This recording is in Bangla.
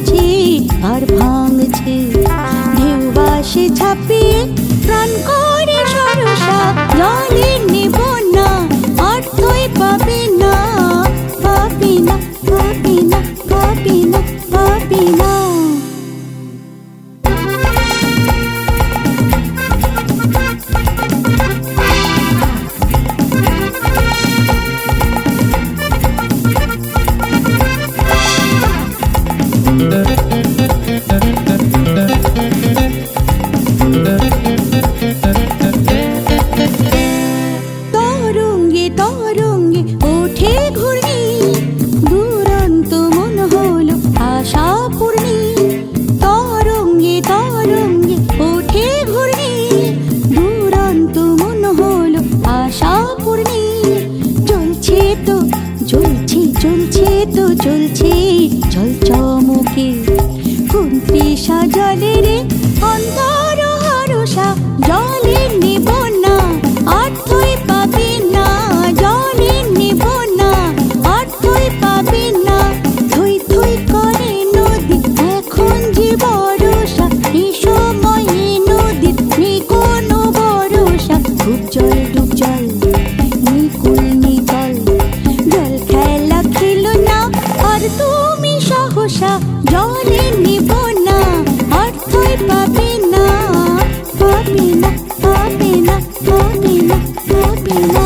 ভাঙছে আর ভাঙছে, ঢেউ আসে ঝাঁপিয়ে প্রাণ করে সরসা, জলে নেব না অর্থই পাবে না, পাবে না, পাবে না, পাবে না, পাবে না। তরঙ্গে তরঙ্গে ওঠে ঘূর্ণি, দুরন্ত মন হলো আশা পূর্ণি। তরঙ্গে তরঙ্গে ওঠে ঘূর্ণি, দুরন্ত মন হলো আশা পূর্ণি। চলছে তো চলছে, চলছে তো চলছে জল চমকে, কোন পেশা জলের অন্তর হরসা, জলে নেব না অর্থই পাবে না, জলে নেব না অর্থই পাবে না। থই থই করে নদী এখন যে বরসা, এই সময়ে নদীর নেই কোনো ভরসা। ডুব জল ডুব জল নেই কুল নেই জল, জল খেলা খেলো না আর তুমি সহসা, জলে নেব না অর্থই পাবে না, পাবে না, পাবে না, পাবে না, পাবে না।